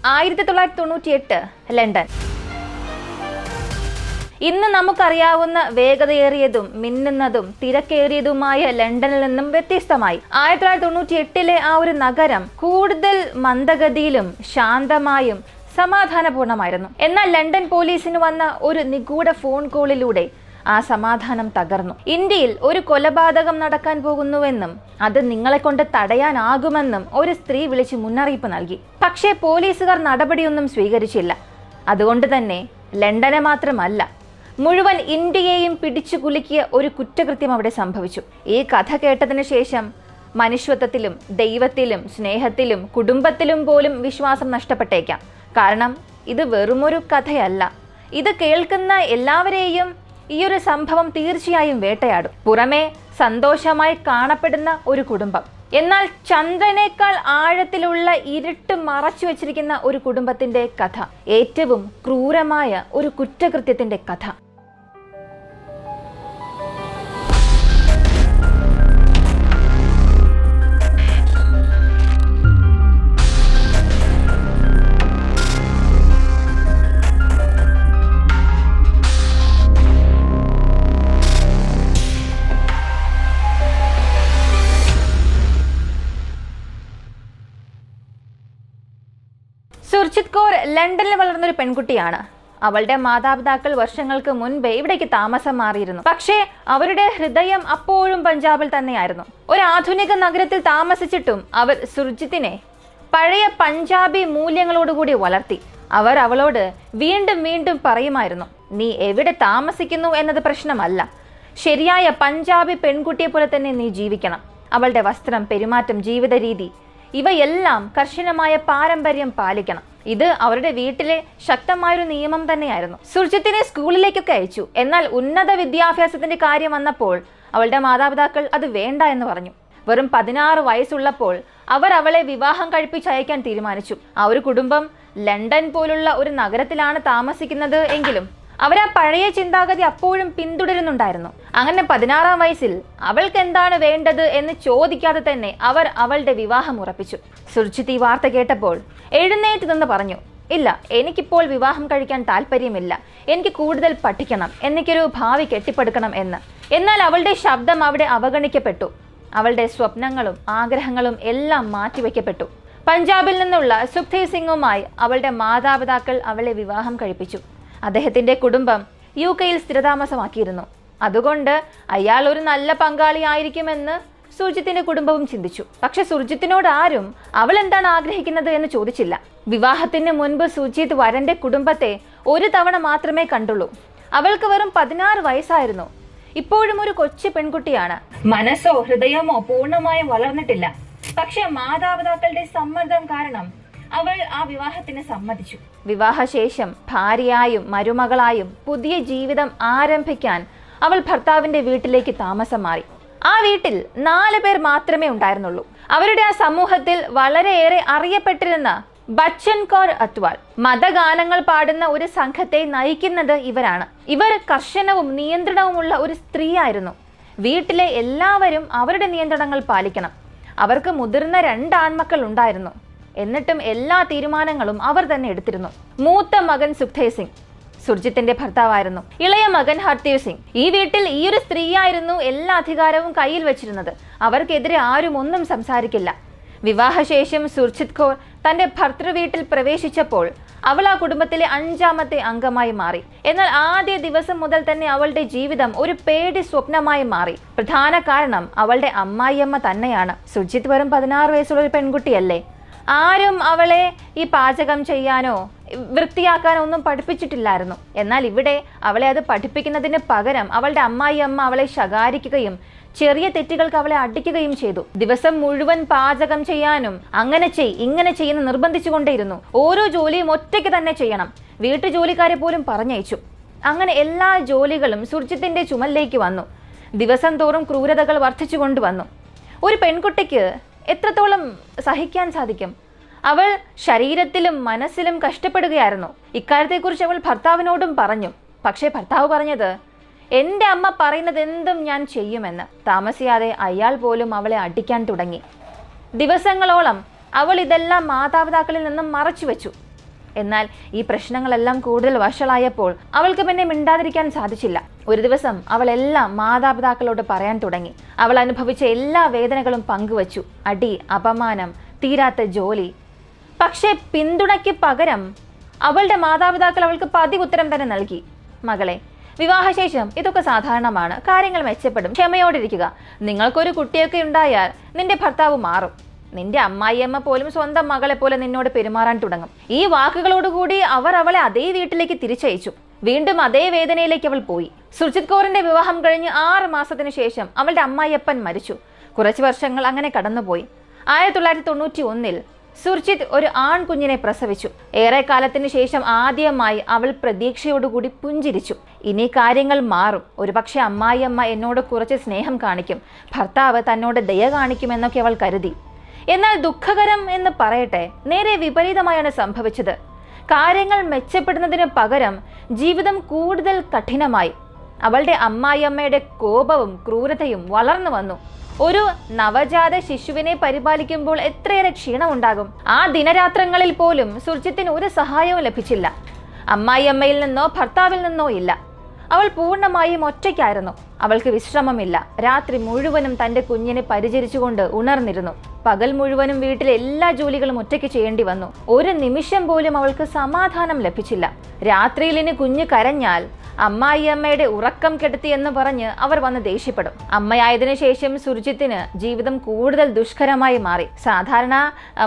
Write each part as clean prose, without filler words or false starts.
1998 London. ഇന്ന് നമുക്കറിയാവുന്ന വേഗതയേറിയതും മിന്നുന്നതും തിരക്കേറിയതുമായ ലണ്ടനിൽ നിന്നും വ്യത്യസ്തമായി 1998 ആ ഒരു നഗരം കൂടുതൽ മന്ദഗതിയിലും ശാന്തമായും സമാധാനപൂർണമായിരുന്നു. എന്നാൽ ലണ്ടൻ പോലീസിന് വന്ന ഒരു നിഗൂഢ ഫോൺ കോളിലൂടെ ആ സമാധാനം തകർന്നു. ഇന്ത്യയിൽ ഒരു കൊലപാതകം നടക്കാൻ പോകുന്നുവെന്നും അത് നിങ്ങളെ കൊണ്ട് തടയാനാകുമെന്നും ഒരു സ്ത്രീ വിളിച്ച് മുന്നറിയിപ്പ് നൽകി. പക്ഷേ പോലീസുകാർ നടപടിയൊന്നും സ്വീകരിച്ചില്ല. അതുകൊണ്ട് തന്നെ ലണ്ടനെ മാത്രമല്ല, മുഴുവൻ ഇന്ത്യയെയും പിടിച്ചു കുലുക്കിയ ഒരു കുറ്റകൃത്യം അവിടെ സംഭവിച്ചു. ഈ കഥ കേട്ടതിന് ശേഷം മനുഷ്യത്വത്തിലും ദൈവത്തിലും സ്നേഹത്തിലും കുടുംബത്തിലും പോലും വിശ്വാസം നഷ്ടപ്പെട്ടേക്കാം. കാരണം ഇത് വെറുമൊരു കഥയല്ല. ഇത് കേൾക്കുന്ന എല്ലാവരെയും ഈ ഒരു സംഭവം തീർച്ചയായും വേട്ടയാടും. പുറമേ സന്തോഷമായി കാണപ്പെടുന്ന ഒരു കുടുംബം, എന്നാൽ ചന്ദ്രനേക്കാൾ ആഴത്തിലുള്ള ഇരുട്ട് മറച്ചു വെച്ചിരിക്കുന്ന ഒരു കുടുംബത്തിന്റെ കഥ. ഏറ്റവും ക്രൂരമായ ഒരു കുറ്റകൃത്യത്തിന്റെ കഥ. സുർജിത് കൗർ ലണ്ടനിൽ വളർന്നൊരു പെൺകുട്ടിയാണ്. അവളുടെ മാതാപിതാക്കൾ വർഷങ്ങൾക്ക് മുൻപേ ഇവിടേക്ക് താമസം മാറിയിരുന്നു. പക്ഷേ അവരുടെ ഹൃദയം അപ്പോഴും പഞ്ചാബിൽ തന്നെയായിരുന്നു. ഒരു ആധുനിക നഗരത്തിൽ താമസിച്ചിട്ടും അവർ സുർജിത്തിനെ പഴയ പഞ്ചാബി മൂല്യങ്ങളോടുകൂടി വളർത്തി. അവർ അവളോട് വീണ്ടും വീണ്ടും പറയുമായിരുന്നു, നീ എവിടെ താമസിക്കുന്നു എന്നത് പ്രശ്നമല്ല, ശരിയായ പഞ്ചാബി പെൺകുട്ടിയെ പോലെ തന്നെ നീ ജീവിക്കണം. അവളുടെ വസ്ത്രം, പെരുമാറ്റം, ജീവിത രീതി ഇവയെല്ലാം കർശനമായ പാരമ്പര്യം പാലിക്കണം. ഇത് അവരുടെ വീട്ടിലെ ശക്തമായൊരു നിയമം തന്നെയായിരുന്നു. സുർജിത്തിനെ സ്കൂളിലേക്കൊക്കെ അയച്ചു. എന്നാൽ ഉന്നത വിദ്യാഭ്യാസത്തിന്റെ കാര്യം വന്നപ്പോൾ അവളുടെ മാതാപിതാക്കൾ അത് വേണ്ട എന്ന് പറഞ്ഞു. വെറും 16 വയസ്സുള്ളപ്പോൾ അവർ അവളെ വിവാഹം കഴിപ്പിച്ചയക്കാൻ തീരുമാനിച്ചു. ആ ഒരു കുടുംബം ലണ്ടൻ പോലുള്ള ഒരു നഗരത്തിലാണ് താമസിക്കുന്നത് എങ്കിലും അവർ ആ പഴയ ചിന്താഗതി അപ്പോഴും പിന്തുടരുന്നുണ്ടായിരുന്നു. അങ്ങനെ 16-ാം വയസ്സിൽ അവൾക്ക് എന്താണ് വേണ്ടത് എന്ന് ചോദിക്കാതെ തന്നെ അവർ അവളുടെ വിവാഹം ഉറപ്പിച്ചു. സുർജിത്ത് ഈ വാർത്ത കേട്ടപ്പോൾ എഴുന്നേറ്റ് നിന്ന് പറഞ്ഞു, ഇല്ല, എനിക്കിപ്പോൾ വിവാഹം കഴിക്കാൻ താല്പര്യമില്ല, എനിക്ക് കൂടുതൽ പഠിക്കണം, എനിക്കൊരു ഭാവി കെട്ടിപ്പടുക്കണം എന്ന്. എന്നാൽ അവളുടെ ശബ്ദം അവിടെ അവഗണിക്കപ്പെട്ടു. അവളുടെ സ്വപ്നങ്ങളും ആഗ്രഹങ്ങളും എല്ലാം മാറ്റിവെക്കപ്പെട്ടു. പഞ്ചാബിൽ നിന്നുള്ള സുഖ്ദേവ് സിംഗുമായി അവളുടെ മാതാപിതാക്കൾ അവളെ വിവാഹം കഴിപ്പിച്ചു. അദ്ദേഹത്തിന്റെ കുടുംബം UK-യിൽ സ്ഥിരതാമസമാക്കിയിരുന്നു. അതുകൊണ്ട് അയാൾ ഒരു നല്ല പങ്കാളിയായിരിക്കുമെന്ന് സുർജിത്തിന്റെ കുടുംബവും ചിന്തിച്ചു. പക്ഷെ സുർജിത്തിനോട് ആരും അവൾ എന്താണ് ആഗ്രഹിക്കുന്നത് എന്ന് ചോദിച്ചില്ല. വിവാഹത്തിന് മുൻപ് സുർജിത്ത് വരന്റെ കുടുംബത്തെ ഒരു തവണ മാത്രമേ കണ്ടുള്ളൂ. അവൾക്ക് വെറും 16 വയസ്സായിരുന്നു. ഇപ്പോഴും ഒരു കൊച്ചു പെൺകുട്ടിയാണ്. മനസ്സോ ഹൃദയമോ പൂർണ്ണമായും വളർന്നിട്ടില്ല. പക്ഷെ മാതാപിതാക്കളുടെ സമ്മർദ്ദം കാരണം അവൾ ആ വിവാഹത്തിന് സമ്മതിച്ചു. വിവാഹശേഷം ഭാര്യയായും മരുമകളായും പുതിയ ജീവിതം ആരംഭിക്കാൻ അവൾ ഭർത്താവിന്റെ വീട്ടിലേക്ക് താമസം മാറി. ആ വീട്ടിൽ 4 പേർ മാത്രമേ ഉണ്ടായിരുന്നുള്ളൂ. അവരുടെ ആ സമൂഹത്തിൽ വളരെയേറെ അറിയപ്പെട്ടിരുന്ന ബച്ചൻ കൗർ അത്വാൾ മതഗാനങ്ങൾ പാടുന്ന ഒരു സംഘത്തെ നയിക്കുന്നത് ഇവരാണ്. ഇവർ കർശനവും നിയന്ത്രണവുമുള്ള ഒരു സ്ത്രീയായിരുന്നു. വീട്ടിലെ എല്ലാവരും അവരുടെ നിയന്ത്രണങ്ങൾ പാലിക്കണം. അവർക്ക് മുതിർന്ന 2 ആൺമക്കൾ ഉണ്ടായിരുന്നു. എന്നിട്ടും എല്ലാ തീരുമാനങ്ങളും അവർ തന്നെ എടുത്തിരുന്നു. മൂത്ത മകൻ സുഖ്ദേവ് സിംഗ് സുർജിത്തിന്റെ ഭർത്താവായിരുന്നു. ഇളയ മകൻ ഹർദീപ് സിംഗ്. ഈ വീട്ടിൽ ഈ ഒരു സ്ത്രീയായിരുന്നു എല്ലാ അധികാരവും കയ്യിൽ വെച്ചിരുന്നത്. അവർക്കെതിരെ ആരും ഒന്നും സംസാരിക്കില്ല. വിവാഹശേഷം സുർജിത് കൗർ തന്റെ ഭർത്തൃ വീട്ടിൽ പ്രവേശിച്ചപ്പോൾ അവൾ ആ കുടുംബത്തിലെ 5ാമത്തെ അംഗമായി മാറി. എന്നാൽ ആദ്യ ദിവസം മുതൽ തന്നെ അവളുടെ ജീവിതം ഒരു പേടി സ്വപ്നമായി മാറി. പ്രധാന കാരണം അവളുടെ അമ്മായിയമ്മ തന്നെയാണ്. സുർജിത്ത് വെറും 16 വയസ്സുള്ള ഒരു പെൺകുട്ടിയല്ലേ. ആരും അവളെ ഈ പാചകം ചെയ്യാനോ വൃത്തിയാക്കാനോ ഒന്നും പഠിപ്പിച്ചിട്ടില്ലായിരുന്നു. എന്നാൽ ഇവിടെ അവളെ അത് പഠിപ്പിക്കുന്നതിന് പകരം അവളുടെ അമ്മായിയമ്മ അവളെ ശകാരിക്കുകയും ചെറിയ തെറ്റുകൾക്ക് അവളെ അടിക്കുകയും ചെയ്തു. ദിവസം മുഴുവൻ പാചകം ചെയ്യാനും അങ്ങനെ ഇങ്ങനെ ചെയ്യുന്ന നിർബന്ധിച്ചുകൊണ്ടേയിരുന്നു. ഓരോ ജോലിയും ഒറ്റയ്ക്ക് തന്നെ ചെയ്യണം. വീട്ടുജോലിക്കാരെ പോലും പറഞ്ഞയച്ചു. അങ്ങനെ എല്ലാ ജോലികളും സുർജിത്തിന്റെ ചുമലിലേക്ക് വന്നു. ദിവസം തോറും ക്രൂരതകൾ വർദ്ധിച്ചു കൊണ്ടുവന്നു. ഒരു പെൺകുട്ടിക്ക് എത്രത്തോളം സഹിക്കാൻ സാധിക്കും? അവൾ ശരീരത്തിലും മനസ്സിലും കഷ്ടപ്പെടുകയായിരുന്നു. ഇക്കാര്യത്തെക്കുറിച്ച് അവൾ ഭർത്താവിനോടും പറഞ്ഞു. പക്ഷേ ഭർത്താവ് പറഞ്ഞത്, എൻ്റെ അമ്മ പറയുന്നത് എന്തും ഞാൻ ചെയ്യുമെന്ന്. താമസിയാതെ അയാൾ പോലും അവളെ അടിക്കാൻ തുടങ്ങി. ദിവസങ്ങളോളം അവൾ ഇതെല്ലാം മാതാപിതാക്കളിൽ നിന്നും മറച്ചു വെച്ചു. എന്നാൽ ഈ പ്രശ്നങ്ങളെല്ലാം കൂടുതൽ വഷളായപ്പോൾ അവൾക്ക് പിന്നെ മിണ്ടാതിരിക്കാൻ സാധിച്ചില്ല. ഒരു ദിവസം അവൾ എല്ലാം മാതാപിതാക്കളോട് പറയാൻ തുടങ്ങി. അവൾ അനുഭവിച്ച എല്ലാ വേദനകളും പങ്കുവച്ചു. അടി, അപമാനം, തീരാത്ത ജോലി. പക്ഷേ പിന്തുണയ്ക്ക് പകരം അവളുടെ മാതാപിതാക്കൾ അവൾക്ക് പതിവ് ഉത്തരം തന്നെ നൽകി. മകളെ, വിവാഹശേഷം ഇതൊക്കെ സാധാരണമാണ്, കാര്യങ്ങൾ മെച്ചപ്പെടും, ക്ഷമയോടിരിക്കുക. നിങ്ങൾക്കൊരു കുട്ടിയൊക്കെ ഉണ്ടായാൽ നിന്റെ ഭർത്താവ് മാറും. നിന്റെ അമ്മായിയമ്മ പോലും സ്വന്തം മകളെ പോലെ നിന്നോട് പെരുമാറാൻ തുടങ്ങും. ഈ വാക്കുകളോടുകൂടി അവർ അവളെ അതേ വീട്ടിലേക്ക് തിരിച്ചയച്ചു. വീണ്ടും അതേ വേദനയിലേക്ക് അവൾ പോയി. സുർജിത് കൗറിന്റെ വിവാഹം കഴിഞ്ഞ് 6 മാസത്തിനു ശേഷം അവളുടെ അമ്മായിയപ്പൻ മരിച്ചു. കുറച്ചു വർഷങ്ങൾ അങ്ങനെ കടന്നുപോയി. 1991 സുർജിത് ഒരു ആൺകുഞ്ഞിനെ പ്രസവിച്ചു. ഏറെ കാലത്തിന് ശേഷം ആദ്യമായി അവൾ പ്രതീക്ഷയോടുകൂടി പുഞ്ചിരിച്ചു. ഇനി കാര്യങ്ങൾ മാറും. ഒരുപക്ഷെ അമ്മായിയമ്മ എന്നോട് കുറച്ച് സ്നേഹം കാണിക്കും, ഭർത്താവ് തന്നോട് ദയ കാണിക്കുമെന്നൊക്കെ അവൾ കരുതി. എന്നാൽ ദുഃഖകരം എന്ന് പറയട്ടെ, നേരെ വിപരീതമായാണ് സംഭവിച്ചത്. കാര്യങ്ങൾ മെച്ചപ്പെടുന്നതിന് പകരം ജീവിതം കൂടുതൽ കഠിനമായി. അവളുടെ അമ്മായിയമ്മയുടെ കോപവും ക്രൂരതയും വളർന്നു വന്നു. ഒരു നവജാത ശിശുവിനെ പരിപാലിക്കുമ്പോൾ എത്രയേറെ ക്ഷീണമുണ്ടാകും. ആ ദിനരാത്രങ്ങളിൽ പോലും സുർജിത്തിന് ഒരു സഹായവും ലഭിച്ചില്ല. അമ്മായിയമ്മയിൽ നിന്നോ ഭർത്താവിൽ നിന്നോ ഇല്ല. അവൾ പൂർണ്ണമായും ഒറ്റയ്ക്കായിരുന്നു. അവൾക്ക് വിശ്രമമില്ല. രാത്രി മുഴുവനും തന്റെ കുഞ്ഞിനെ പരിചരിച്ചുകൊണ്ട് ഉണർന്നിരുന്നു. പകൽ മുഴുവനും വീട്ടിലെ എല്ലാ ജോലികളും ഒറ്റയ്ക്ക് ചെയ്യേണ്ടി വന്നു. ഒരു നിമിഷം പോലും അവൾക്ക് സമാധാനം ലഭിച്ചില്ല. രാത്രിയിൽ ഇനി കുഞ്ഞ് കരഞ്ഞാൽ അമ്മായിയമ്മയുടെ ഉറക്കം കെടുത്തി എന്ന് പറഞ്ഞ് അവർ വന്ന് ദേഷ്യപ്പെടും. അമ്മയായതിനു ശേഷം സുർജിത്തിന് ജീവിതം കൂടുതൽ ദുഷ്കരമായി മാറി. സാധാരണ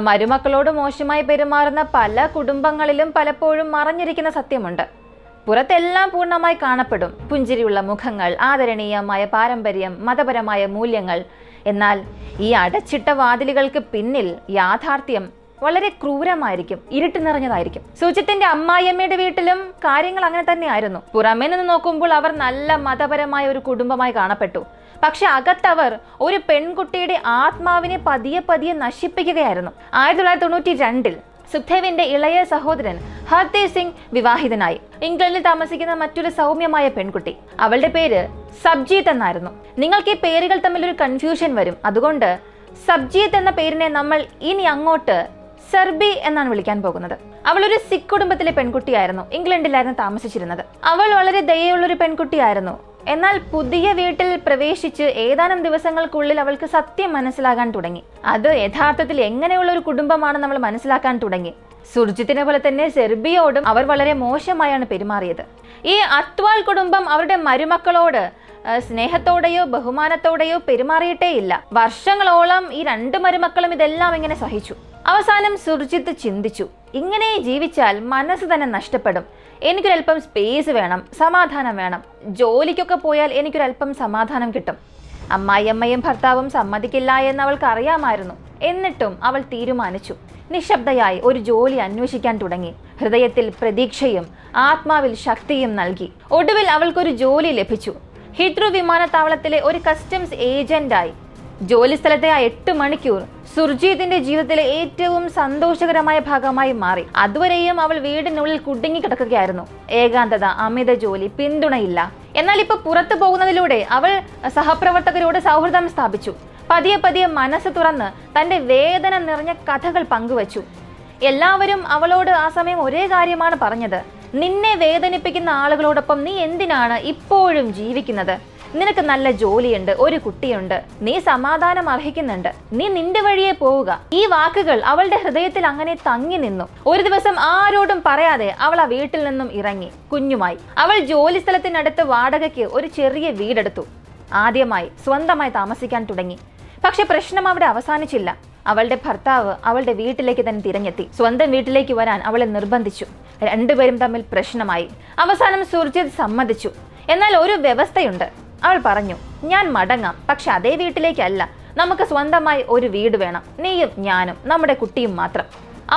മരുമക്കളോട് മോശമായി പെരുമാറുന്ന പല കുടുംബങ്ങളിലും പലപ്പോഴും മറഞ്ഞിരിക്കുന്ന സത്യമുണ്ട്. പുറത്തെല്ലാം പൂർണ്ണമായി കാണപ്പെടും. പുഞ്ചിരിയുള്ള മുഖങ്ങൾ, ആദരണീയമായ പാരമ്പര്യം, മതപരമായ മൂല്യങ്ങൾ. എന്നാൽ ഈ അടച്ചിട്ട വാതിലുകൾക്ക് പിന്നിൽ യാഥാർത്ഥ്യം വളരെ ക്രൂരമായിരിക്കും, ഇരുട്ട് നിറഞ്ഞതായിരിക്കും. സുജിത്തിന്റെ അമ്മായിയമ്മയുടെ വീട്ടിലും കാര്യങ്ങൾ അങ്ങനെ തന്നെയായിരുന്നു. പുറമേ നിന്ന് നോക്കുമ്പോൾ അവർ നല്ല മതപരമായ ഒരു കുടുംബമായി കാണപ്പെട്ടു. പക്ഷെ അകത്തവർ ഒരു പെൺകുട്ടിയുടെ ആത്മാവിനെ പതിയെ പതിയെ നശിപ്പിക്കുകയായിരുന്നു. 1992 സുഖ്ദേവിന്റെ ഇളയ സഹോദരൻ ഹർദേവ് സിംഗ് വിവാഹിതനായി. ഇംഗ്ലണ്ടിൽ താമസിക്കുന്ന മറ്റൊരു സൗമ്യമായ പെൺകുട്ടി. അവളുടെ പേര് സബ്ജീത് എന്നായിരുന്നു. നിങ്ങൾക്ക് ഈ പേരുകൾ തമ്മിൽ ഒരു കൺഫ്യൂഷൻ വരും. അതുകൊണ്ട് സബ്ജീത് എന്ന പേരിനെ നമ്മൾ ഇനി അങ്ങോട്ട് സർബി എന്നാണ് വിളിക്കാൻ പോകുന്നത്. അവൾ ഒരു സിഖ് കുടുംബത്തിലെ പെൺകുട്ടിയായിരുന്നു. ഇംഗ്ലണ്ടിലായിരുന്നു താമസിച്ചിരുന്നത്. അവൾ വളരെ ദയയുള്ളൊരു പെൺകുട്ടിയായിരുന്നു. എന്നാൽ പുതിയ വീട്ടിൽ പ്രവേശിച്ച് ഏതാനും ദിവസങ്ങൾക്കുള്ളിൽ അവൾക്ക് സത്യം മനസ്സിലാകാൻ തുടങ്ങി. അത് യഥാർത്ഥത്തിൽ എങ്ങനെയുള്ള ഒരു കുടുംബമാണെന്ന് നമ്മൾ മനസ്സിലാക്കാൻ തുടങ്ങി. സുർജിത്തിനെ പോലെ തന്നെ സെർബിയോടും അവർ വളരെ മോശമായാണ് പെരുമാറിയത്. ഈ അത്വാൽ കുടുംബം അവരുടെ മരുമക്കളോട് സ്നേഹത്തോടെയോ ബഹുമാനത്തോടെയോ പെരുമാറിയിട്ടേയില്ല. വർഷങ്ങളോളം ഈ 2 മരുമക്കളും ഇതെല്ലാം ഇങ്ങനെ സഹിച്ചു. അവസാനം സുർജിത്ത് ചിന്തിച്ചു, ഇങ്ങനെ ജീവിച്ചാൽ മനസ്സ് തന്നെ നഷ്ടപ്പെടും. എനിക്കൊരല്പം സ്പേസ് വേണം, സമാധാനം വേണം. ജോലിക്കൊക്കെ പോയാൽ എനിക്കൊരല്പം സമാധാനം കിട്ടും. അമ്മായിയമ്മയും ഭർത്താവും സമ്മതിക്കില്ല എന്ന് അവൾക്ക് അറിയാമായിരുന്നു. എന്നിട്ടും അവൾ തീരുമാനിച്ചു. നിശബ്ദയായി ഒരു ജോലി അന്വേഷിക്കാൻ തുടങ്ങി. ഹൃദയത്തിൽ പ്രതീക്ഷയും ആത്മാവിൽ ശക്തിയും നൽകി. ഒടുവിൽ അവൾക്കൊരു ജോലി ലഭിച്ചു. ഹിത്രൂ വിമാനത്താവളത്തിലെ ഒരു കസ്റ്റംസ് ഏജന്റായി. ജോലി സ്ഥലത്തെ ആ 8 മണിക്കൂർ സുർജീതിന്റെ ജീവിതത്തിലെ ഏറ്റവും സന്തോഷകരമായ ഭാഗമായി മാറി. അതുവരെയും അവൾ വീടിനുള്ളിൽ കുടുങ്ങി കിടക്കുകയായിരുന്നു. ഏകാന്തത, അമിത ജോലി, പിന്തുണയില്ല. എന്നാൽ ഇപ്പൊ പുറത്തു പോകുന്നതിലൂടെ അവൾ സഹപ്രവർത്തകരോട് സൗഹൃദം സ്ഥാപിച്ചു. പതിയെ പതിയെ മനസ്സ് തുറന്ന് തന്റെ വേദന നിറഞ്ഞ കഥകൾ പങ്കുവച്ചു. എല്ലാവരും അവളോട് ആ സമയം ഒരേ കാര്യമാണ് പറഞ്ഞത്. നിന്നെ വേദനിപ്പിക്കുന്ന ആളുകളോടൊപ്പം നീ എന്തിനാണ് ഇപ്പോഴും ജീവിക്കുന്നത്? നിനക്ക് നല്ല ജോലിയുണ്ട്, ഒരു കുട്ടിയുണ്ട്, നീ സമാധാനം അർഹിക്കുന്നുണ്ട്, നീ നിന്റെ വഴിയെ പോവുക. ഈ വാക്കുകൾ അവളുടെ ഹൃദയത്തിൽ അങ്ങനെ തങ്ങി നിന്നു. ഒരു ദിവസം ആരോടും പറയാതെ അവൾ ആ വീട്ടിൽ നിന്നും ഇറങ്ങി, കുഞ്ഞുമായി. അവൾ ജോലി സ്ഥലത്തിനടുത്ത് വാടകയ്ക്ക് ഒരു ചെറിയ വീടെടുത്തു. ആദ്യമായി സ്വന്തമായി താമസിക്കാൻ തുടങ്ങി. പക്ഷെ പ്രശ്നം അവിടെ അവസാനിച്ചില്ല. അവളുടെ ഭർത്താവ് അവളുടെ വീട്ടിലേക്ക് തന്നെ തിരഞ്ഞെത്തി. സ്വന്തം വീട്ടിലേക്ക് വരാൻ അവളെ നിർബന്ധിച്ചു. രണ്ടുപേരും തമ്മിൽ പ്രശ്നമായി. അവസാനം സുർജിത് സമ്മതിച്ചു. എന്നാൽ ഒരു വ്യവസ്ഥയുണ്ട്. അവൾ പറഞ്ഞു, ഞാൻ മടങ്ങാം, പക്ഷെ അതേ വീട്ടിലേക്കല്ല. നമുക്ക് സ്വന്തമായി ഒരു വീട് വേണം, നീയും ഞാനും നമ്മുടെ കുട്ടിയും മാത്രം.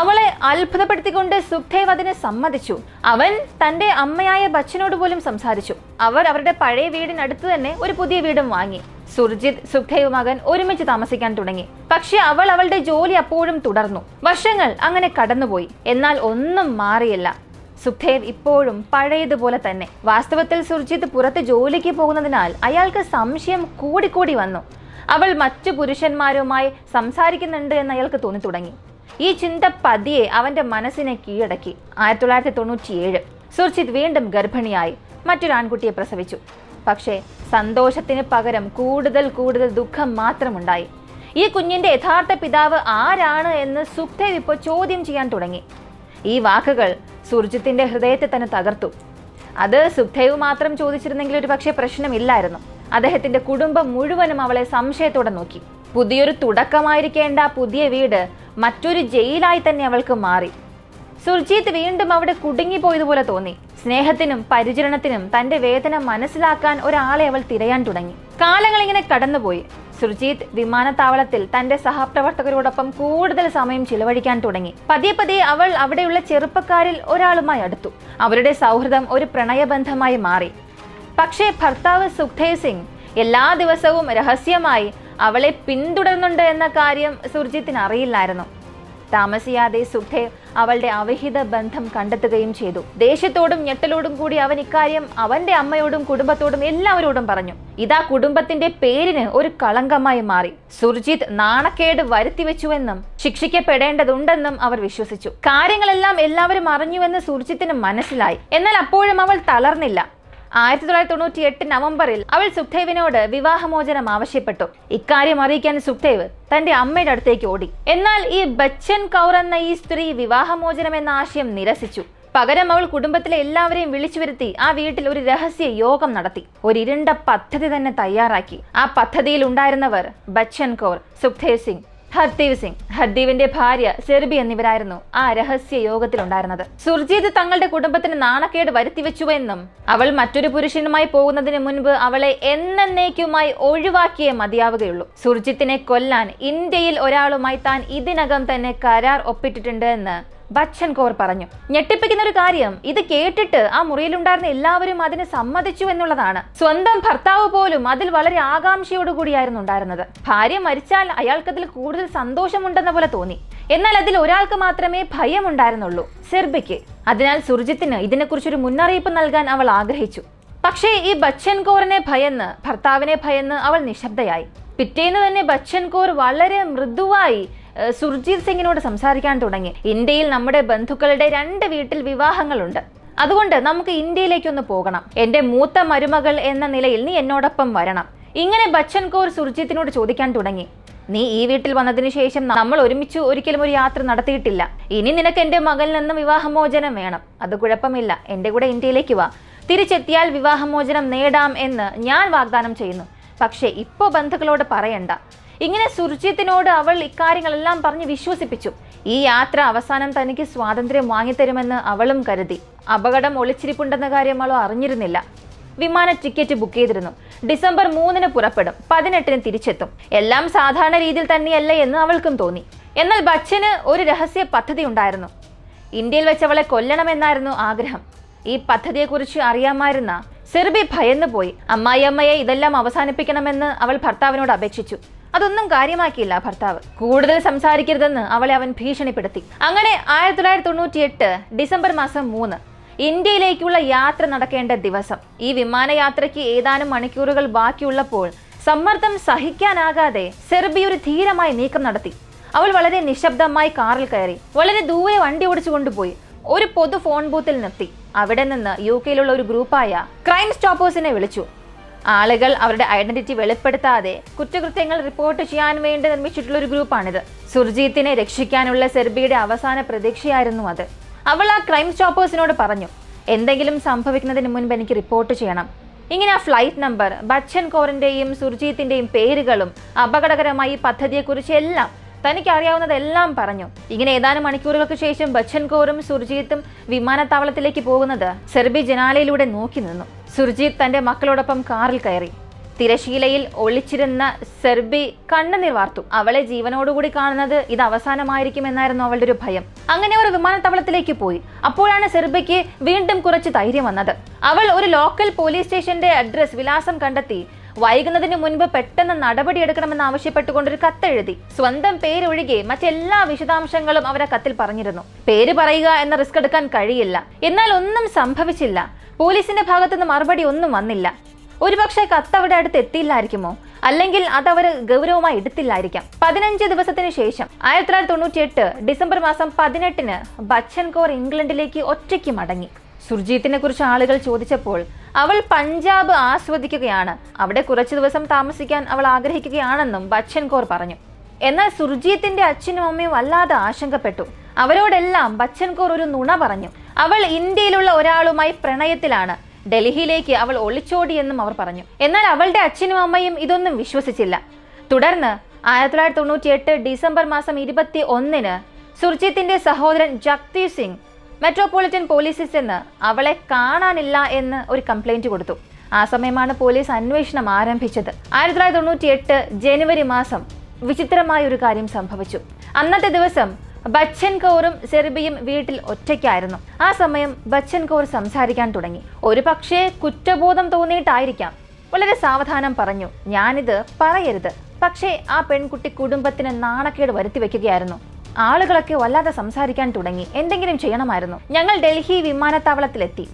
അവളെ അത്ഭുതപ്പെടുത്തിക്കൊണ്ട് സുഖ്ദേവ് അതിന് സമ്മതിച്ചു. അവൻ തന്റെ അമ്മയായ ബച്ചനോട് പോലും സംസാരിച്ചു. അവർ അവരുടെ പഴയ വീടിനടുത്ത് തന്നെ ഒരു പുതിയ വീടും വാങ്ങി. സുർജിത്, സുഖ്ദേവ് മകൻ ഒരുമിച്ച് താമസിക്കാൻ തുടങ്ങി. പക്ഷെ അവൾ അവളുടെ ജോലി അപ്പോഴും തുടർന്നു. വർഷങ്ങൾ അങ്ങനെ കടന്നുപോയി. എന്നാൽ ഒന്നും മാറിയില്ല. സുഖ്ദേവ് ഇപ്പോഴും പഴയതുപോലെ തന്നെ. വാസ്തവത്തിൽ സുർജിത്ത് പുറത്ത് ജോലിക്ക് പോകുന്നതിനാൽ അയാൾക്ക് സംശയം കൂടിക്കൂടി വന്നു. അവൾ മറ്റു പുരുഷന്മാരുമായി സംസാരിക്കുന്നുണ്ട് എന്ന് അയാൾക്ക് തോന്നി തുടങ്ങി. ഈ ചിന്ത പതിയെ അവന്റെ മനസ്സിനെ കീഴടക്കി. 1997 സുർജിത്ത് വീണ്ടും ഗർഭിണിയായി മറ്റൊരു ആൺകുട്ടിയെ പ്രസവിച്ചു. പക്ഷേ സന്തോഷത്തിന് പകരം കൂടുതൽ ദുഃഖം മാത്രമുണ്ടായി. ഈ കുഞ്ഞിന്റെ യഥാർത്ഥ പിതാവ് ആരാണ് എന്ന് സുഖ്ദേവ് ഇപ്പോൾ ചോദ്യം ചെയ്യാൻ തുടങ്ങി. ഈ വാക്കുകൾ സുർജിത്തിന്റെ ഹൃദയത്തെ തന്നെ തകർത്തു. അത് സുഖ്ദേവ് മാത്രം ചോദിച്ചിരുന്നെങ്കിൽ ഒരു പക്ഷേ പ്രശ്നമില്ലായിരുന്നു. അദ്ദേഹത്തിന്റെ കുടുംബം മുഴുവനും അവളെ സംശയത്തോടെ നോക്കി. പുതിയൊരു തുടക്കമായിരിക്കേണ്ട പുതിയ വീട് മറ്റൊരു ജയിലായി തന്നെ അവൾക്ക് മാറി. സുർജിത്ത് വീണ്ടും അവിടെ കുടുങ്ങിപ്പോയതുപോലെ തോന്നി. സ്നേഹത്തിനും പരിചരണത്തിനും തന്റെ വേദന മനസ്സിലാക്കാൻ ഒരാളെ അവൾ തിരയാൻ തുടങ്ങി. കാലങ്ങൾ ഇങ്ങനെ കടന്നുപോയി. സുർജിത്ത് വിമാനത്താവളത്തിൽ തന്റെ സഹപ്രവർത്തകരോടൊപ്പം കൂടുതൽ സമയം ചിലവഴിക്കാൻ തുടങ്ങി. പതിയെ അവൾ അവിടെയുള്ള ചെറുപ്പക്കാരിൽ ഒരാളുമായി അടുത്തു. അവരുടെ സൗഹൃദം ഒരു പ്രണയബന്ധമായി മാറി. പക്ഷേ ഭർത്താവ് സുഖ്ദേവ് സിംഗ് എല്ലാ ദിവസവും രഹസ്യമായി അവളെ പിന്തുടരുന്നുണ്ട് എന്ന കാര്യം സുർജിത്തിന് അറിയില്ലായിരുന്നു. താമസിയാതെ സുഖ്ദേവ് അവളുടെ അവിഹിത ബന്ധം കണ്ടെത്തുകയും ചെയ്തു. ദേഷ്യത്തോടും ഞെട്ടലോടും കൂടി അവൻ ഇക്കാര്യം അവന്റെ അമ്മയോടും കുടുംബത്തോടും എല്ലാവരോടും പറഞ്ഞു. ഇതാ കുടുംബത്തിന്റെ പേരിന് ഒരു കളങ്കമായി മാറി. സുർജിത്ത് നാണക്കേട് വരുത്തിവെച്ചുവെന്നും ശിക്ഷിക്കപ്പെടേണ്ടതുണ്ടെന്നും അവർ വിശ്വസിച്ചു. കാര്യങ്ങളെല്ലാം എല്ലാവരും അറിഞ്ഞുവെന്ന് സുർജിത്തിന് മനസ്സിലായി. എന്നാൽ അപ്പോഴും അവൾ തളർന്നില്ല. 1998 നവംബറിൽ അവൾ സുഖ്ദേവിനോട് വിവാഹമോചനം ആവശ്യപ്പെട്ടു. ഇക്കാര്യം അറിയിക്കാൻ സുഖ്ദേവ് തന്റെ അമ്മയുടെ അടുത്തേക്ക് ഓടി. എന്നാൽ ഈ ബച്ചൻ കൗർ എന്ന ഈ സ്ത്രീ വിവാഹമോചനം എന്ന ആശയം നിരസിച്ചു. പകരം അവൾ കുടുംബത്തിലെ എല്ലാവരെയും വിളിച്ചു വരുത്തി ആ വീട്ടിൽ ഒരു രഹസ്യ യോഗം നടത്തി. ഒരു ഇരുണ്ട പദ്ധതി തന്നെ തയ്യാറാക്കി. ആ പദ്ധതിയിൽ ഉണ്ടായിരുന്നവർ ബച്ചൻ കൗർ, സുഖ്ദേവ് സിംഗ്, ഹർദീവ് സിംഗ്, ഹർദീവിന്റെ ഭാര്യ സെർബി എന്നിവരായിരുന്നു ആ രഹസ്യ യോഗത്തിലുണ്ടായിരുന്നത്. സുർജിത്ത് തങ്ങളുടെ കുടുംബത്തിന് നാണക്കേട് വരുത്തിവെച്ചുവെന്നും അവൾ മറ്റൊരു പുരുഷനുമായി പോകുന്നതിന് മുൻപ് അവളെ എന്നേക്കുമായി ഒഴിവാക്കിയേ മതിയാവുകയുള്ളൂ. സുർജിത്തിനെ കൊല്ലാൻ ഇന്ത്യയിൽ ഒരാളുമായി താൻ ഇതിനകം തന്നെ കരാർ ഒപ്പിട്ടിട്ടുണ്ട് എന്ന് ബച്ചൻ കൗർ പറഞ്ഞു. ഞെട്ടിപ്പിക്കുന്ന ഒരു കാര്യം, ഇത് കേട്ടിട്ട് ആ മുറിയിലുണ്ടായിരുന്ന എല്ലാവരും അതിന് സമ്മതിച്ചു എന്നുള്ളതാണ്. സ്വന്തം ഭർത്താവ് പോലും അതിൽ വളരെ ആകാംക്ഷയോടുകൂടിയായിരുന്നു ഉണ്ടായിരുന്നത്. ഭാര്യ മരിച്ചാൽ അയാൾക്കതിൽ കൂടുതൽ സന്തോഷമുണ്ടെന്ന പോലെ തോന്നി. എന്നാൽ അതിൽ ഒരാൾക്ക് മാത്രമേ ഭയമുണ്ടായിരുന്നുള്ളൂ, സെർബിക്ക്. അതിനാൽ സുർജിത്തിന് ഇതിനെക്കുറിച്ചൊരു മുന്നറിയിപ്പ് നൽകാൻ അവൾ ആഗ്രഹിച്ചു. പക്ഷേ ഈ ബച്ചൻ കൗറിനെ ഭയന്ന്, ഭർത്താവിനെ ഭയന്ന് അവൾ നിശബ്ദയായി. പിറ്റേന്ന് തന്നെ ബച്ചൻ കൗർ വളരെ മൃദുവായി സുർജിത് സിംഗിനോട് സംസാരിക്കാൻ തുടങ്ങി. ഇന്ത്യയിൽ നമ്മുടെ ബന്ധുക്കളുടെ 2 വീട്ടിൽ വിവാഹങ്ങളുണ്ട്. അതുകൊണ്ട് നമുക്ക് ഇന്ത്യയിലേക്കൊന്ന് പോകണം. എന്റെ മൂത്ത മരുമകൾ എന്ന നിലയിൽ നീ എന്നോടൊപ്പം വരണം. ഇങ്ങനെ ബച്ചൻ കൗർ സുർജിത്തിനോട് ചോദിക്കാൻ തുടങ്ങി. നീ ഈ വീട്ടിൽ വന്നതിന് ശേഷം നമ്മൾ ഒരുമിച്ച് ഒരിക്കലും ഒരു യാത്ര നടത്തിയിട്ടില്ല. ഇനി നിനക്ക് എന്റെ മകളിൽ നിന്ന് വിവാഹമോചനം വേണം. അത് കുഴപ്പമില്ല, എന്റെ കൂടെ ഇന്ത്യയിലേക്ക് വാ. തിരിച്ചെത്തിയാൽ വിവാഹമോചനം നേടാം എന്ന് ഞാൻ വാഗ്ദാനം ചെയ്യുന്നു. പക്ഷേ ഇപ്പോ ബന്ധുക്കളോട് പറയണ്ട. ഇങ്ങനെ സുർജിത്തിനോട് അവൾ ഇക്കാര്യങ്ങളെല്ലാം പറഞ്ഞ് വിശ്വസിപ്പിച്ചു. ഈ യാത്ര അവസാനം തനിക്ക് സ്വാതന്ത്ര്യം വാങ്ങിത്തരുമെന്ന് അവളും കരുതി. അപകടം ഒളിച്ചിരിപ്പുണ്ടെന്ന കാര്യം അവൾ അറിഞ്ഞിരുന്നില്ല. വിമാന ടിക്കറ്റ് ബുക്ക് ചെയ്തിരുന്നു. ഡിസംബർ 3 പുറപ്പെടും, 18 തിരിച്ചെത്തും. എല്ലാം സാധാരണ രീതിയിൽ തന്നെയല്ല എന്ന് അവൾക്കും തോന്നി. എന്നാൽ ബച്ചന് ഒരു രഹസ്യ പദ്ധതി ഉണ്ടായിരുന്നു. ഇന്ത്യയിൽ വെച്ച് അവളെ കൊല്ലണമെന്നായിരുന്നു ആഗ്രഹം. ഈ പദ്ധതിയെക്കുറിച്ച് അറിയാമായിരുന്ന സെർബി ഭയന്നു പോയി. അമ്മായിയമ്മയെ ഇതെല്ലാം അവസാനിപ്പിക്കണമെന്ന് അവൾ ഭർത്താവിനോട് അപേക്ഷിച്ചു. അതൊന്നും കാര്യമാക്കിയില്ല ഭർത്താവ്. കൂടുതൽ സംസാരിക്കരുതെന്ന് അവളെ അവൻ ഭീഷണിപ്പെടുത്തി. അങ്ങനെ 1998 ഡിസംബർ 3 ഇന്ത്യയിലേക്കുള്ള യാത്ര നടക്കേണ്ട ദിവസം. ഈ വിമാനയാത്രയ്ക്ക് ഏതാനും മണിക്കൂറുകൾ ബാക്കിയുള്ളപ്പോൾ സമ്മർദ്ദം സഹിക്കാനാകാതെ സെർബി ഒരു ധീരമായ നീക്കം നടത്തി. അവൾ വളരെ നിശബ്ദമായി കാറിൽ കയറി വളരെ ദൂരെ വണ്ടി ഓടിച്ചു കൊണ്ടുപോയി ഒരു പൊതു ഫോൺ ബൂത്തിൽ നിർത്തി. അവിടെ നിന്ന് UK-യിലുള്ള ഒരു ഗ്രൂപ്പായ ക്രൈം സ്റ്റോപ്പേഴ്സിനെ വിളിച്ചു. ആളുകൾ അവരുടെ ഐഡന്റിറ്റി വെളിപ്പെടുത്താതെ കുറ്റകൃത്യങ്ങൾ റിപ്പോർട്ട് ചെയ്യാൻ വേണ്ടി നിർമ്മിച്ചിട്ടുള്ള ഒരു ഗ്രൂപ്പാണിത്. സുർജിത്തിനെ രക്ഷിക്കാനുള്ള സെർബിയുടെ അവസാന പ്രതീക്ഷയായിരുന്നു അത്. അവൾ ആ ക്രൈം സ്റ്റോപ്പേഴ്സിനോട് പറഞ്ഞു, എന്തെങ്കിലും സംഭവിക്കുന്നതിന് മുൻപ് എനിക്ക് റിപ്പോർട്ട് ചെയ്യണം. ഇങ്ങനെ ആ ഫ്ലൈറ്റ് നമ്പർ, ബച്ചൻ കൗറിന്റെയും സുർജിത്തിന്റെയും പേരുകളും അപകടകരമായി പദ്ധതിയെക്കുറിച്ച് എല്ലാം തനിക്ക് അറിയാവുന്നതെല്ലാം പറഞ്ഞു. ഇങ്ങനെ ഏതാനും മണിക്കൂറുകൾക്ക് ശേഷം ബച്ചൻ കൗറും സുർജിത്തും വിമാനത്താവളത്തിലേക്ക് പോകുന്നത് സെർബി ജനാലയിലൂടെ നോക്കി നിന്നു. സുർജിത്ത് തന്റെ മക്കളോടൊപ്പം കാറിൽ കയറി. തിരശീലയിൽ ഒളിച്ചിരുന്ന സെർബി കണ്ണുനീർ വാർത്തു. അവളെ ജീവനോടുകൂടി കാണുന്നത് ഇത് അവസാനമായിരിക്കുമെന്നായിരുന്നു അവളുടെ ഒരു ഭയം. അങ്ങനെ അവർ വിമാനത്താവളത്തിലേക്ക് പോയി. അപ്പോഴാണ് സെർബിക്ക് വീണ്ടും കുറച്ച് ധൈര്യം വന്നത്. അവൾ ഒരു ലോക്കൽ പോലീസ് സ്റ്റേഷന്റെ വിലാസം കണ്ടെത്തി വൈകുന്നതിന് മുൻപ് പെട്ടെന്ന് നടപടിയെടുക്കണമെന്ന് ആവശ്യപ്പെട്ടുകൊണ്ടൊരു കത്തെഴുതി. സ്വന്തം പേരൊഴികെ മറ്റെല്ലാ വിശദാംശങ്ങളും അവർ ആ കത്തിൽ പറഞ്ഞിരുന്നു. പേര് പറയുക എന്ന റിസ്ക് എടുക്കാൻ കഴിയില്ല. എന്നാൽ ഒന്നും സംഭവിച്ചില്ല. പോലീസിന്റെ ഭാഗത്തുനിന്ന് മറുപടി ഒന്നും വന്നില്ല. ഒരുപക്ഷെ കത്ത് അവിടെ അടുത്ത് എത്തിയില്ലായിരിക്കുമോ? അല്ലെങ്കിൽ അതവർ ഗൗരവമായി എടുത്തില്ലായിരിക്കാം. 15 ദിവസത്തിന് ശേഷം 1998 ഡിസംബർ മാസം 18 ബച്ചൻ കൗർ ഇംഗ്ലണ്ടിലേക്ക് ഒറ്റയ്ക്ക് മടങ്ങി. സുർജീത്തിനെ കുറിച്ച് ആളുകൾ ചോദിച്ചപ്പോൾ അവൾ പഞ്ചാബ് ആസ്വദിക്കുകയാണ്, അവിടെ കുറച്ചു ദിവസം താമസിക്കാൻ അവൾ ആഗ്രഹിക്കുകയാണെന്നും ബച്ചൻ കൗർ പറഞ്ഞു. എന്നാൽ സുർജീത്തിന്റെ അച്ഛനും അമ്മയും വല്ലാതെ ആശങ്കപ്പെട്ടു. അവരോടെല്ലാം ബച്ചൻ കൗർ ഒരു നുണ പറഞ്ഞു. അവൾ ഇന്ത്യയിലുള്ള ഒരാളുമായി പ്രണയത്തിലാണ്, ഡൽഹിയിലേക്ക് അവൾ ഒളിച്ചോടിയെന്നും അവർ പറഞ്ഞു. എന്നാൽ അവളുടെ അച്ഛനും അമ്മയും ഇതൊന്നും വിശ്വസിച്ചില്ല. തുടർന്ന് 1998 ഡിസംബർ മാസം 21 സുർജീത്തിന്റെ സഹോദരൻ ജഗ്ദീപ് സിംഗ് മെട്രോപൊളിറ്റൻ പോലീസിൽ ചെന്ന് അവളെ കാണാനില്ല എന്ന് ഒരു കംപ്ലൈന്റ് കൊടുത്തു. ആ സമയമാണ് പോലീസ് അന്വേഷണം ആരംഭിച്ചത്. 1998 ജനുവരി മാസം വിചിത്രമായ ഒരു കാര്യം സംഭവിച്ചു. അന്നത്തെ ദിവസം ബച്ചൻ കൗറും സെർബിയും വീട്ടിൽ ഒറ്റയ്ക്കായിരുന്നു. ആ സമയം ബച്ചൻ കൗർ സംസാരിക്കാൻ തുടങ്ങി. ഒരു പക്ഷേ കുറ്റബോധം തോന്നിയിട്ടായിരിക്കാം. വളരെ സാവധാനം പറഞ്ഞു, ഞാനിത് പറയരുത്. പക്ഷേ ആ പെൺകുട്ടി കുടുംബത്തിന് നാണക്കേട് വരുത്തി വെക്കുകയായിരുന്നു. ആളുകളൊക്കെ വല്ലാതെ സംസാരിക്കാൻ തുടങ്ങി. എന്തെങ്കിലും ചെയ്യണമായിരുന്നു. ഞങ്ങൾ ഡൽഹി വിമാനത്താവളത്തിലെത്തി.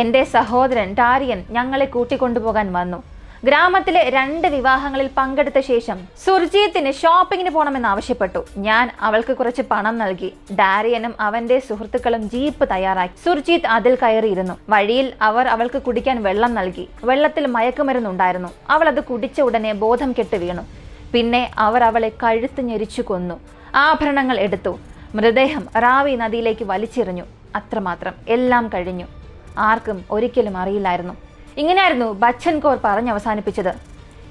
എന്റെ സഹോദരൻ ഡാരിയൻ ഞങ്ങളെ കൂട്ടിക്കൊണ്ടുപോകാൻ വന്നു. ഗ്രാമത്തിലെ 2 വിവാഹങ്ങളിൽ പങ്കെടുത്ത ശേഷം സുർജീത്തിന് ഷോപ്പിങ്ങിന് പോകണമെന്ന് ആവശ്യപ്പെട്ടു. ഞാൻ അവൾക്ക് കുറച്ച് പണം നൽകി. ഡാരിയനും അവന്റെ സുഹൃത്തുക്കളും ജീപ്പ് തയ്യാറാക്കി. സുർജീത്ത് അതിൽ കയറിയിരുന്നു. വഴിയിൽ അവർ അവൾക്ക് കുടിക്കാൻ വെള്ളം നൽകി. വെള്ളത്തിൽ മയക്കുമരുന്നുണ്ടായിരുന്നു. അവൾ അത് കുടിച്ച ഉടനെ ബോധം കെട്ട് വീണു. പിന്നെ അവർ അവളെ കഴുത്ത് ഞെരിച്ചു കൊന്നു. ആഭരണങ്ങൾ എടുത്തു. മൃതദേഹം റാവി നദിയിലേക്ക് വലിച്ചെറിഞ്ഞു. അത്രമാത്രം. എല്ലാം കഴിഞ്ഞു. ആർക്കും ഒരിക്കലും അറിയില്ലായിരുന്നു. ഇങ്ങനെയായിരുന്നു ബച്ചൻ കൗർ പറഞ്ഞ് അവസാനിപ്പിച്ചത്.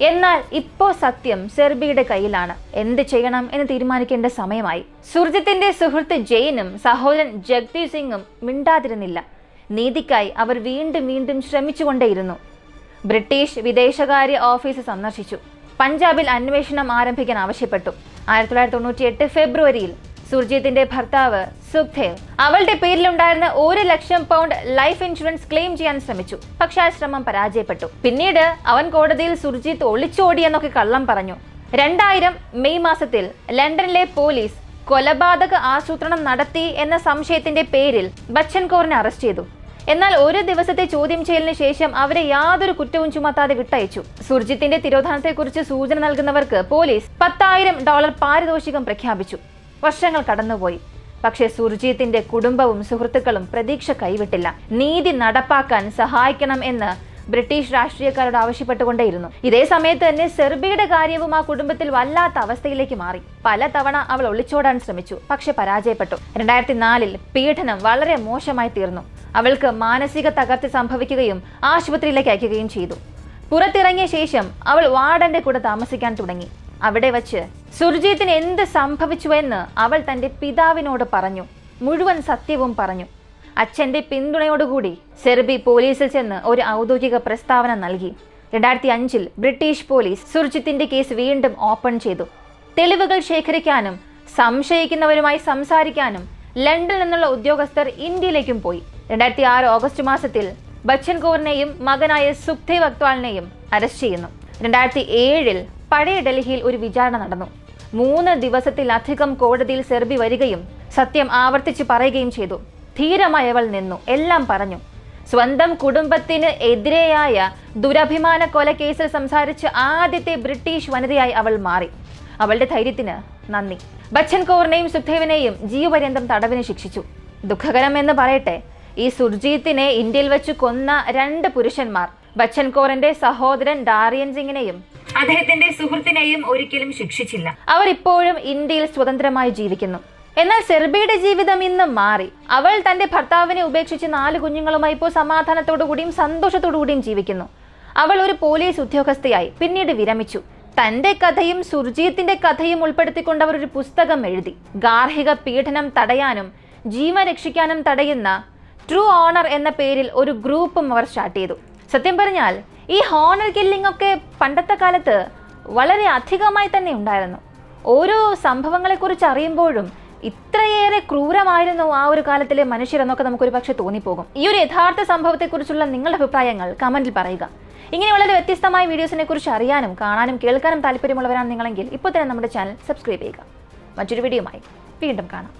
എന്നാൽ ഇപ്പോൾ സത്യം സെർബിയുടെ കയ്യിലാണ്. എന്ത് ചെയ്യണം എന്ന് തീരുമാനിക്കേണ്ട സമയമായി. സുർജിത്തിന്റെ സുഹൃത്ത് ജെയിനും സഹോദരൻ ജഗ്ദീപ് സിംഗും മിണ്ടാതിരുന്നില്ല. നീതിക്കായി അവർ വീണ്ടും ശ്രമിച്ചുകൊണ്ടേയിരുന്നു. ബ്രിട്ടീഷ് വിദേശകാര്യ ഓഫീസ് സന്ദർശിച്ചു. പഞ്ചാബിൽ അന്വേഷണം ആരംഭിക്കാൻ ആവശ്യപ്പെട്ടു. 1998 ഫെബ്രുവരിയിൽ സുർജീത്തിന്റെ ഭർത്താവ് സുഖ്ദേവ് അവളുടെ പേരിലുണ്ടായിരുന്ന 1 ലക്ഷം പൗണ്ട് ലൈഫ് ഇൻഷുറൻസ് ക്ലെയിം ചെയ്യാൻ ശ്രമിച്ചു. പക്ഷെ ആ ശ്രമം പരാജയപ്പെട്ടു. പിന്നീട് അവൻ കോടതിയിൽ സുർജീത്ത് ഒളിച്ചോടിയെന്നൊക്കെ കള്ളം പറഞ്ഞു. 2000 മെയ് മാസത്തിൽ ലണ്ടനിലെ പോലീസ് കൊലപാതക ആസൂത്രണം നടത്തി എന്ന സംശയത്തിന്റെ പേരിൽ ബച്ചൻ കൗറിനെ അറസ്റ്റ് ചെയ്തു. എന്നാൽ ഒരു ദിവസത്തെ ചോദ്യം ചെയ്യലിന് ശേഷം അവരെ യാതൊരു കുറ്റവും ചുമത്താതെ വിട്ടയച്ചു. സുർജിത്തിന്റെ തിരോധാനത്തെക്കുറിച്ച് സൂചന നൽകുന്നവർക്ക് പോലീസ് $10,000 പാരിതോഷികം പ്രഖ്യാപിച്ചു. വർഷങ്ങൾ കടന്നുപോയി. പക്ഷേ സുർജീത്തിന്റെ കുടുംബവും സുഹൃത്തുക്കളും പ്രതീക്ഷ കൈവിട്ടില്ല. നീതി നടപ്പാക്കാൻ സഹായിക്കണം എന്ന് ബ്രിട്ടീഷ് രാഷ്ട്രീയക്കാരോട് ആവശ്യപ്പെട്ടുകൊണ്ടേയിരുന്നു. ഇതേ സമയത്ത് തന്നെ സെർബിയുടെ കാര്യവും ആ കുടുംബത്തിൽ വല്ലാത്ത അവസ്ഥയിലേക്ക് മാറി. പലതവണ അവൾ ഒളിച്ചോടാൻ ശ്രമിച്ചു. പക്ഷെ പരാജയപ്പെട്ടു. 2004 പീഡനം വളരെ മോശമായി തീർന്നു. അവൾക്ക് മാനസിക തകർച്ച സംഭവിക്കുകയും ആശുപത്രിയിലേക്ക് അയക്കുകയും ചെയ്തു. പുറത്തിറങ്ങിയ ശേഷം അവൾ വാർഡന്റെ കൂടെ താമസിക്കാൻ തുടങ്ങി. അവിടെ വച്ച് സുർജീത്തിന് എന്ത് സംഭവിച്ചുവെന്ന് അവൾ തന്റെ പിതാവിനോട് പറഞ്ഞു. മുഴുവൻ സത്യവും പറഞ്ഞു. അച്ഛന്റെ പിന്തുണയോടുകൂടി സെർബി പോലീസിൽ ചെന്ന് ഒരു ഔദ്യോഗിക പ്രസ്താവന നൽകി. 2005 ബ്രിട്ടീഷ് പോലീസ് സുർജിത്തിന്റെ കേസ് വീണ്ടും ഓപ്പൺ ചെയ്തു. തെളിവുകൾ ശേഖരിക്കാനും സംശയിക്കുന്നവരുമായി സംസാരിക്കാനും ലണ്ടനിൽ നിന്നുള്ള ഉദ്യോഗസ്ഥർ ഇന്ത്യയിലേക്കും പോയി. 2006 ഓഗസ്റ്റ് മാസത്തിൽ ബച്ചൻ കൗറിനെയും മകനായ സുഖ്ദേവ് അക്വാളിനെയും അറസ്റ്റ് ചെയ്യുന്നു. 2007 പഴയ ഡൽഹിയിൽ ഒരു വിചാരണ നടന്നു. 3 ദിവസത്തിലധികം കോടതിയിൽ സെർബി വരികയും സത്യം ആവർത്തിച്ച് പറയുകയും ചെയ്തു. ധീരമായി അവൾ നിന്നു. എല്ലാം പറഞ്ഞു. സ്വന്തം കുടുംബത്തിന് എതിരെയായ ദുരഭിമാന കൊലക്കേസിൽ സംസാരിച്ച് ആദ്യത്തെ ബ്രിട്ടീഷ് വനിതയായി അവൾ മാറി. അവളുടെ ധൈര്യത്തിന് നന്ദി. ബച്ചൻ കൗറിനെയും സുഖ്ദേവിനെയും ജീവപര്യന്തം തടവിന് ശിക്ഷിച്ചു. ദുഃഖകരം എന്ന് പറയട്ടെ, ഈ സുർജീത്തിനെ ഇന്ത്യയിൽ വെച്ച് കൊന്ന 2 പുരുഷന്മാർ ബച്ചൻ കൗറിന്റെ സഹോദരൻ ഡാരിയൻ സിംഗിനെയും അദ്ദേഹത്തിന്റെ സുഹൃത്തിനെയും ഒരിക്കലും ശിക്ഷിച്ചില്ല. അവർ ഇപ്പോഴും ഇന്ത്യയിൽ സ്വതന്ത്രമായി ജീവിക്കുന്നു. എന്നാൽ സെർബിയുടെ ജീവിതം ഇന്ന് മാറി. അവൾ തന്റെ ഭർത്താവിനെ ഉപേക്ഷിച്ച് 4 കുഞ്ഞുങ്ങളുമായി ഇപ്പോൾ സമാധാനത്തോടുകൂടിയും സന്തോഷത്തോടുകൂടിയും ജീവിക്കുന്നു. അവൾ ഒരു പോലീസ് ഉദ്യോഗസ്ഥയായി. പിന്നീട് വിരമിച്ചു. തന്റെ കഥയും സുർജീത്തിന്റെ കഥയും ഉൾപ്പെടുത്തിക്കൊണ്ട് അവർ ഒരു പുസ്തകം എഴുതി. ഗാർഹിക പീഡനം തടയാനും ജീവൻ രക്ഷിക്കാനും തടയുന്ന ട്രൂ ഓണർ എന്ന പേരിൽ ഒരു ഗ്രൂപ്പും അവർ സ്റ്റാർട്ട് ചെയ്തു. സത്യം പറഞ്ഞാൽ ഈ ഹോണർ കില്ലിംഗ് ഒക്കെ പണ്ടത്തെ കാലത്ത് വളരെ അധികമായി തന്നെ ഉണ്ടായിരുന്നു. ഓരോ സംഭവങ്ങളെക്കുറിച്ച് അറിയുമ്പോഴും ഇത്രയേറെ ക്രൂരമായിരുന്നു ആ ഒരു കാലത്തിലെ മനുഷ്യരെന്നൊക്കെ നമുക്കൊരു പക്ഷെ തോന്നിപ്പോകും. ഈ ഒരു യഥാർത്ഥ സംഭവത്തെക്കുറിച്ചുള്ള നിങ്ങളുടെ അഭിപ്രായങ്ങൾ കമന്റിൽ പറയുക. ഇങ്ങനെ വളരെ വ്യത്യസ്തമായ വീഡിയോസിനെ കുറിച്ച് അറിയാനും കാണാനും കേൾക്കാനും താല്പര്യമുള്ളവരാണ് നിങ്ങളെങ്കിൽ ഇപ്പോൾ തന്നെ നമ്മുടെ ചാനൽ സബ്സ്ക്രൈബ് ചെയ്യുക. മറ്റൊരു വീഡിയോയുമായി വീണ്ടും കാണാം.